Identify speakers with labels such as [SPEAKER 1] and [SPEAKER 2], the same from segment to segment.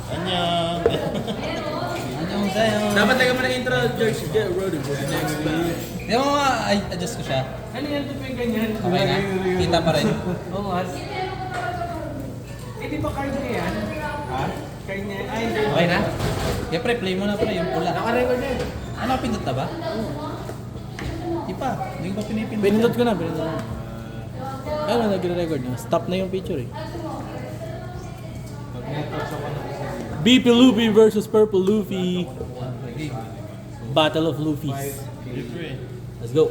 [SPEAKER 1] Annyeong.
[SPEAKER 2] Annyeong sa'yo.
[SPEAKER 3] Dapat lagyan mo ng intro, George. Roddy.
[SPEAKER 2] Di mo adjust ko siya.
[SPEAKER 4] Ano yan? Ito yung ganyan.
[SPEAKER 2] Okay na? Kita pa rin.
[SPEAKER 4] Oo nga. Eh, di ba card niya yan? Ha? Card niya. Ay, hindi.
[SPEAKER 2] Okay na? Siyempre, play mo na pre, yung pula.
[SPEAKER 3] Naka-record na yun.
[SPEAKER 2] Ano, pindot na ba? Di pa. Hindi ko pa pinipindot.
[SPEAKER 3] Pinindot ko na. Ano, nag-record na. Stop na yung picture eh. BP Luffy versus Purple Luffy. Battle of Luffy's. Let's go.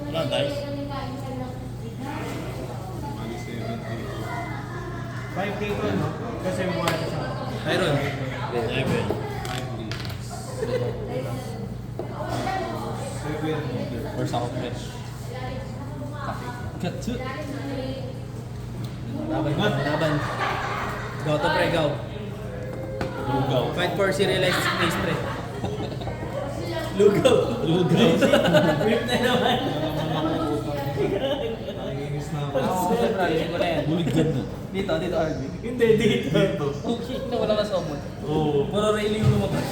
[SPEAKER 1] Wala, guys.
[SPEAKER 4] 5K to, no? Kasi mukha na siya.
[SPEAKER 3] Tyron.
[SPEAKER 1] 11.
[SPEAKER 2] First ako pre. Katsu.
[SPEAKER 3] Laban. Go to pre, go.
[SPEAKER 1] Lugaw.
[SPEAKER 3] Fight for serialized space pre. Lugaw. Rip na naman.
[SPEAKER 2] Buligyan na.
[SPEAKER 3] Dito, RB.
[SPEAKER 4] Hindi, dito.
[SPEAKER 3] Okay, na wala ka sa umon.
[SPEAKER 1] Oo.
[SPEAKER 3] Puro railing yung lumabas.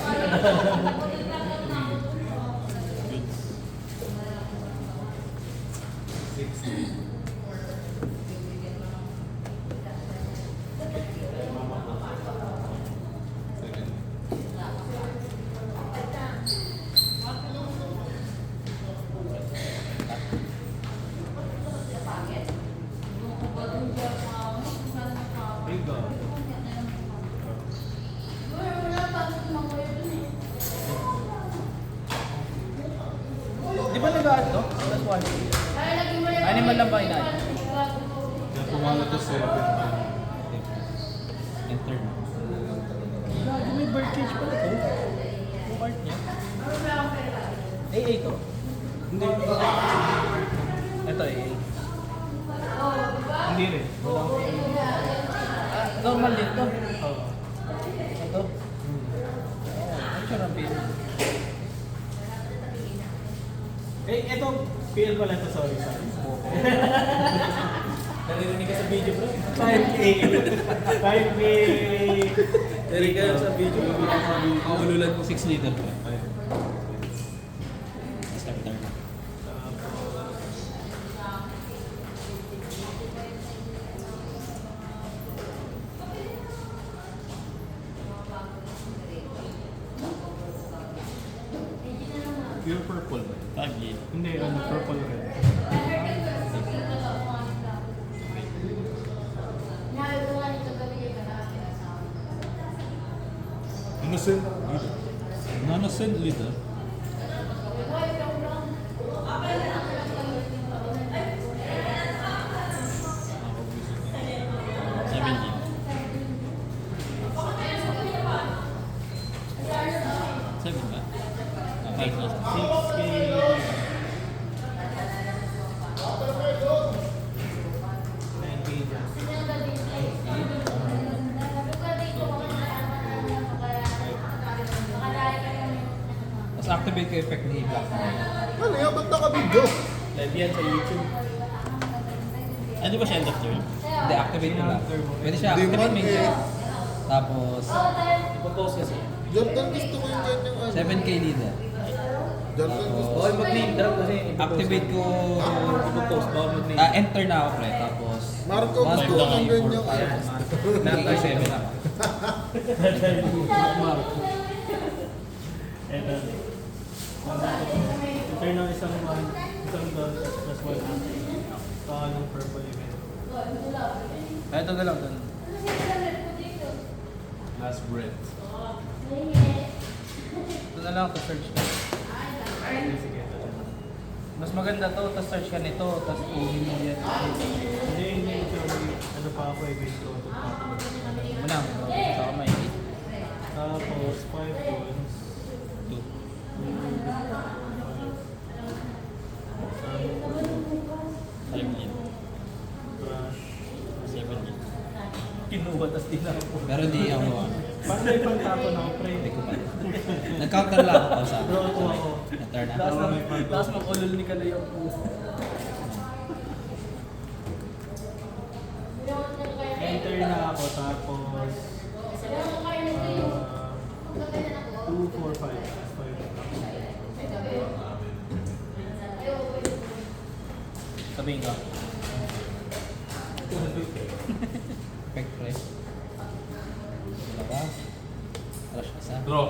[SPEAKER 3] Di ba nag-aad to? Plus 1. Animal lang ba inaad?
[SPEAKER 1] Pumalo to 7.
[SPEAKER 2] Enter na.
[SPEAKER 3] Gago, may bird cage pala to. Yung art niya. AA to?
[SPEAKER 4] Hindi.
[SPEAKER 3] Ito AA.
[SPEAKER 4] Hindi rin.
[SPEAKER 3] Normal din to.
[SPEAKER 4] Oo.
[SPEAKER 3] Ito. Ano siya ng pin?
[SPEAKER 4] Eh, ito, PL pala ito, sorry.
[SPEAKER 3] Naririnig ka sa video bro?
[SPEAKER 4] 5K. 5K.
[SPEAKER 3] Naririnig ka sa video.
[SPEAKER 2] Kaululan ko 6 liter pre. Starter na.
[SPEAKER 1] Pure purple. 5 yen.
[SPEAKER 4] Hindi, ano, purple red.
[SPEAKER 1] Innocent.
[SPEAKER 2] Nanosend liter. Seven ba? 5 na.
[SPEAKER 4] 6K.
[SPEAKER 2] Tapos activate ko effect ni Black Knight.
[SPEAKER 1] Ano yan? Ba't naka-video?
[SPEAKER 3] Live yan sa YouTube.
[SPEAKER 1] Ano ba siya end of turn?
[SPEAKER 2] Hindi, activate ko lang. Pwede siya
[SPEAKER 1] Di
[SPEAKER 2] activate
[SPEAKER 1] man
[SPEAKER 2] minsan.
[SPEAKER 1] eh.
[SPEAKER 2] Tapos,
[SPEAKER 3] Ipopost kasi.
[SPEAKER 1] Jordan, gusto ko yung ganyang ano.
[SPEAKER 2] 7k leader.
[SPEAKER 1] Jordan, gusto ko.
[SPEAKER 3] Okay, mag-name drop kasi.
[SPEAKER 2] Activate ko,
[SPEAKER 3] Ipopost. Bawal mag-name.
[SPEAKER 2] enter na ako pre. Tapos,
[SPEAKER 1] Marco, gusto ko ng ganyang ano.
[SPEAKER 2] naging 7 ako.
[SPEAKER 4] Ito. Ito ng isang doll plus 1 amp. Ito anong purple event.
[SPEAKER 3] Ito ka lang.
[SPEAKER 1] Last breath.
[SPEAKER 3] Ito na lang to search ka.
[SPEAKER 4] Sige, ito na.
[SPEAKER 3] Mas maganda to, tapos search ka nito, tapos uwi mo yan.
[SPEAKER 4] Hindi. Ito, ano pa ako, event ko. Ito pa ako.
[SPEAKER 3] Muna, sa kamay.
[SPEAKER 4] Tapos, 5 coins.
[SPEAKER 2] 2.
[SPEAKER 1] Five yen.
[SPEAKER 4] Crush.
[SPEAKER 1] 7 yen.
[SPEAKER 3] Kinuha, tapos tinapon.
[SPEAKER 2] Pero di ako,
[SPEAKER 4] Paano may pagtapon ako, pre?
[SPEAKER 2] hindi ko pa. Nag-counter lang ako sa
[SPEAKER 4] Draw to ako.
[SPEAKER 2] na-turn na.
[SPEAKER 3] Tapos mag-ulol ni Kalay ang puso.
[SPEAKER 4] Enter na ako, tapos 2, 4, 5. Last 5.
[SPEAKER 3] Sabihin ka. Perfect price. Dalawa. Rush isa.
[SPEAKER 1] Draw.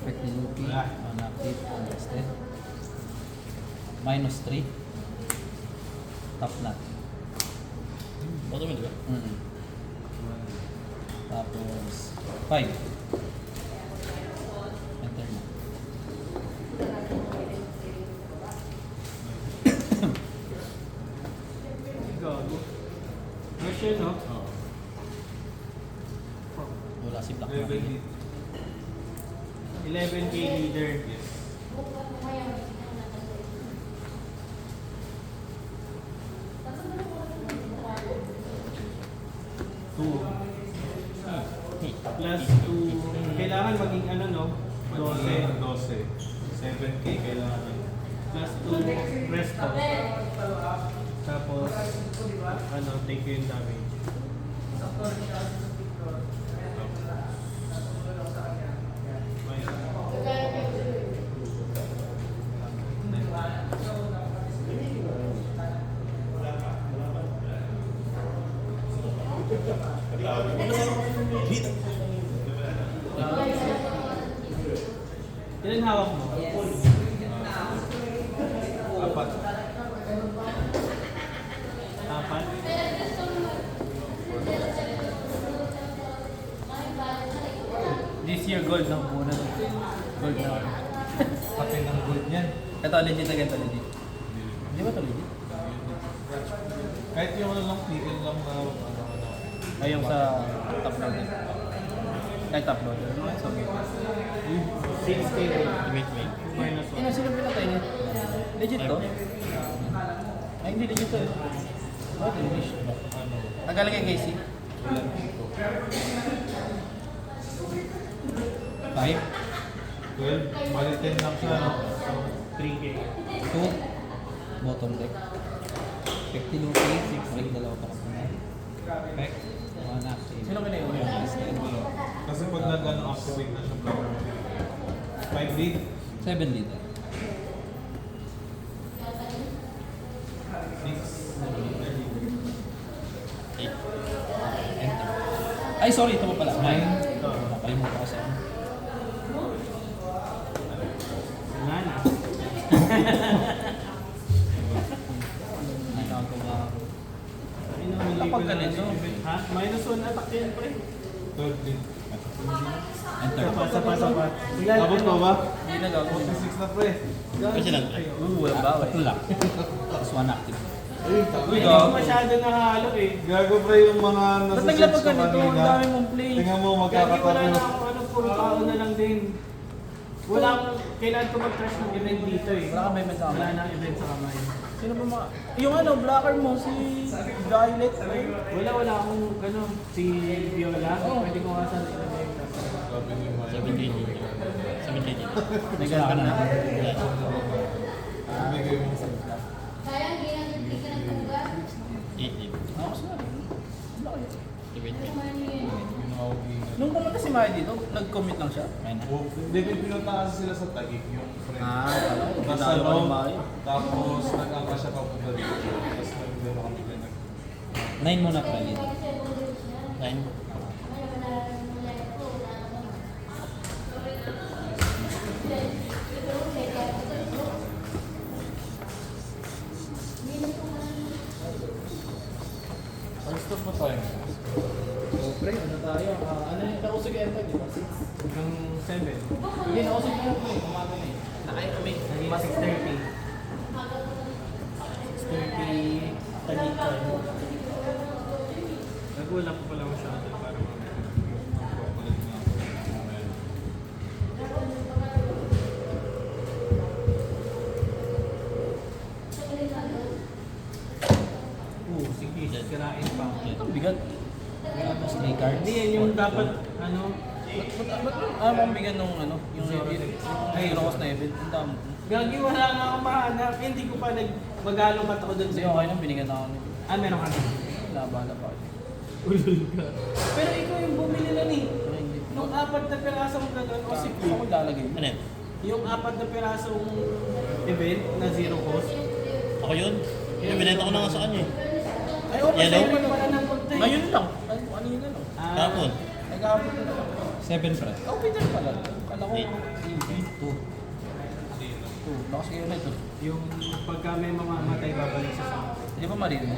[SPEAKER 3] Perfect ni Lupi. Manakit. Understand. -3. Top knot.
[SPEAKER 1] Bottom mo, di ba?
[SPEAKER 3] Tapos 5. Enter na.
[SPEAKER 4] Gago. Rush yun, no?
[SPEAKER 1] Oo.
[SPEAKER 3] Wala si Black
[SPEAKER 1] Level
[SPEAKER 3] Marine.
[SPEAKER 1] lead.
[SPEAKER 4] 11K leader.
[SPEAKER 1] Yes.
[SPEAKER 4] Plus 2. Kailangan maging ano, no? 12.
[SPEAKER 1] 12. 7K kailangan.
[SPEAKER 4] Plus 2 resto. Tapos, ano, take yung damage. Ilan hawak mo?
[SPEAKER 1] Apat.
[SPEAKER 4] 4?
[SPEAKER 3] This year gold na muna. Gold na.
[SPEAKER 1] Pati ng gold niyan.
[SPEAKER 3] Ito legit na ganito legit. Di ba ito legit?
[SPEAKER 1] Kahit yung ano lang, tigil lang na ano.
[SPEAKER 3] Ay yung sa top loader. Ay top loader. So, okay.
[SPEAKER 4] 6K.
[SPEAKER 1] Mate.
[SPEAKER 4] Minus
[SPEAKER 3] Ano sino pinatay niya? Legit to? Ay hindi legit to. What English?
[SPEAKER 1] Ano?
[SPEAKER 3] Tagalog kay Casey. 5,
[SPEAKER 1] 12. Bali 10 lang siya, no?
[SPEAKER 4] 3K.
[SPEAKER 3] 2, bottom deck. 50 Lupi, 6, ring dalawa pa kasi. Perfect. One active. Sino kinayon yun?
[SPEAKER 1] Kasi pag nag-ano, activate na siya block. 5 lead.
[SPEAKER 3] 7 liter.
[SPEAKER 1] 6.
[SPEAKER 3] Enter. Ay, sorry, ito pa pala. 9. Nakalimutan ko sa ano.
[SPEAKER 4] Wala na.
[SPEAKER 3] Nakakawag ko nga.
[SPEAKER 4] Kapag
[SPEAKER 3] ganito.
[SPEAKER 4] Ha? Minus 1 attack yan, pre.
[SPEAKER 1] 12 lead.
[SPEAKER 3] Enter.
[SPEAKER 4] Sapat.
[SPEAKER 1] Abot mo ba?
[SPEAKER 3] Hindi na gagawin.
[SPEAKER 1] 46 na pre.
[SPEAKER 2] Kasi lang.
[SPEAKER 3] Walang bawa. Ito lang. Tapos 1 active.
[SPEAKER 4] Hindi ko masyado nahalo eh.
[SPEAKER 1] Gago pre yung mga
[SPEAKER 3] Ba't
[SPEAKER 1] nasa
[SPEAKER 3] naglapag
[SPEAKER 1] search
[SPEAKER 3] ka
[SPEAKER 1] ko
[SPEAKER 3] nito? Ang
[SPEAKER 1] kanina.
[SPEAKER 3] dami mong play.
[SPEAKER 1] Tingnan mo
[SPEAKER 4] Kaya wala
[SPEAKER 1] magkakatapos.
[SPEAKER 4] na ako ano, puro tao na lang din. Wala akong, kailangan ko mag-trash ng event dito eh.
[SPEAKER 3] Wala ka may event sa kamay?
[SPEAKER 4] Wala na event sa kamay.
[SPEAKER 3] Sino ba mga... Yung ano, blocker mo, si Violet.
[SPEAKER 4] Wala akong gano'n. Si Viola, pwede ko nga saan ilagay.
[SPEAKER 1] Sabi ni Maya.
[SPEAKER 2] 7K dito.
[SPEAKER 3] May ganun ka na.
[SPEAKER 1] Bigay mo.
[SPEAKER 5] Sayang, ginagawa ka ng tugas.
[SPEAKER 2] 8 dito.
[SPEAKER 3] Ako sa Nung pumunta si Maya dito, nag-commit lang siya.
[SPEAKER 1] Oh, hindi, pinunta kasi sila sa Taguig yung friend.
[SPEAKER 3] Pala.
[SPEAKER 1] Tapos
[SPEAKER 3] Dinalo ka ni
[SPEAKER 1] ano,
[SPEAKER 3] Maya.
[SPEAKER 1] tapos nag-angka siya papunta dito. Tapos nag-ano kami din.
[SPEAKER 3] 9 muna credit.
[SPEAKER 2] 9.
[SPEAKER 1] Stop mo tayo.
[SPEAKER 3] Pre, ano tayo? Ano yung nakusog yung di ba? 6?
[SPEAKER 4] Hanggang 7.
[SPEAKER 3] Hindi, nakusog yung pre. Umaga na eh. Nakain kami.
[SPEAKER 4] Naging 6:30. 6:30 Tagikan. Nagwala po pala masyado para mamaya.
[SPEAKER 1] Papalit nga ako.
[SPEAKER 4] Sige, sirain pa.
[SPEAKER 3] Ang bigat. Tapos 3 cards.
[SPEAKER 4] Hindi yan yung dapat, ano,
[SPEAKER 3] Ano bang bigyan nung ano? Yung Heroes na event? Ang dami.
[SPEAKER 4] gagi wala nga akong mahanap. Hindi ko pa nag-magalo pa ako dun
[SPEAKER 3] Kasi
[SPEAKER 4] sa
[SPEAKER 3] okay nang binigyan na ako nito.
[SPEAKER 4] Ah, meron ka na.
[SPEAKER 3] Labala pa.
[SPEAKER 4] Ulul ka. Pero ikaw yung bumili na ni. Nung 4 na pirasong gano'n, o
[SPEAKER 3] Gusto ko lalagay.
[SPEAKER 2] Ano yan?
[SPEAKER 4] yung 4 na pirasong event na zero cost.
[SPEAKER 2] Ako yun? Yung binenta ko na nga sa kanya eh.
[SPEAKER 4] Ay, okay,
[SPEAKER 2] Yellow?
[SPEAKER 4] sa'yo pala ng punta eh.
[SPEAKER 2] Ngayon lang.
[SPEAKER 3] Ano yun ano?
[SPEAKER 4] Ah,
[SPEAKER 2] Tapon.
[SPEAKER 3] Nag-aabot na lang. 7 pre. Okay din pala. Kala ko
[SPEAKER 2] 8.
[SPEAKER 3] 2. Lakas kayo na ito.
[SPEAKER 4] yung pagka may mamamatay, babalik siya sa akin.
[SPEAKER 3] Hindi ba marino mo?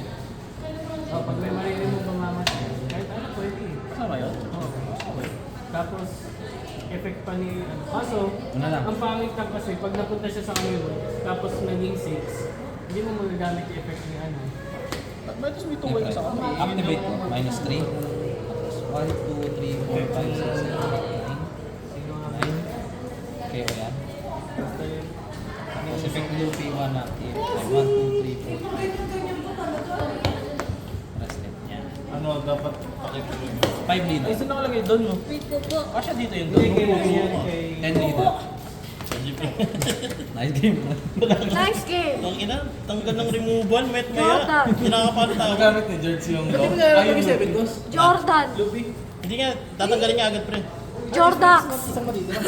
[SPEAKER 4] So, pag may marinig mo mamamatay, kahit ano pwede eh.
[SPEAKER 3] Kasama yun?
[SPEAKER 4] Oo.
[SPEAKER 3] Okay.
[SPEAKER 4] Tapos, effect pa ni ano. Kaso,
[SPEAKER 3] Una lang.
[SPEAKER 4] ang pangit lang kasi pag napunta siya sa kanila, tapos naging 6, hindi mo magagamit yung effect ni ano.
[SPEAKER 3] Ba't may tapos may tuwal ka sa kanya? Activate ko. Minus 3. Tapos 1, 2, 3, 4, 5, 6, 7, 8, 9.
[SPEAKER 4] Sino nga
[SPEAKER 3] 9. Okay, wala.
[SPEAKER 4] basta yun.
[SPEAKER 3] Tapos effect Luffy 1 active. 1, 2, 3, 4, 5. Rested.
[SPEAKER 2] Yan.
[SPEAKER 1] Ano dapat pakita mo?
[SPEAKER 3] 5 leader.
[SPEAKER 4] Ay, saan nakalagay doon, no?
[SPEAKER 5] Wait po po.
[SPEAKER 3] Kasya dito yung
[SPEAKER 4] Hindi,
[SPEAKER 3] doon.
[SPEAKER 4] kay ano yan, kay...
[SPEAKER 3] 10 leader. Nice game.
[SPEAKER 5] Nice game.
[SPEAKER 2] Ang ina, tanggal ng removal, met
[SPEAKER 5] Jordan.
[SPEAKER 2] maya. Kinakapalo tayo.
[SPEAKER 1] Gamit ni George yung
[SPEAKER 3] Hindi mo nilalagay yung 7 goals?
[SPEAKER 5] Jordan.
[SPEAKER 2] Hindi nga, tatanggalin niya agad pre.
[SPEAKER 5] Jordan.
[SPEAKER 3] Isang matitira.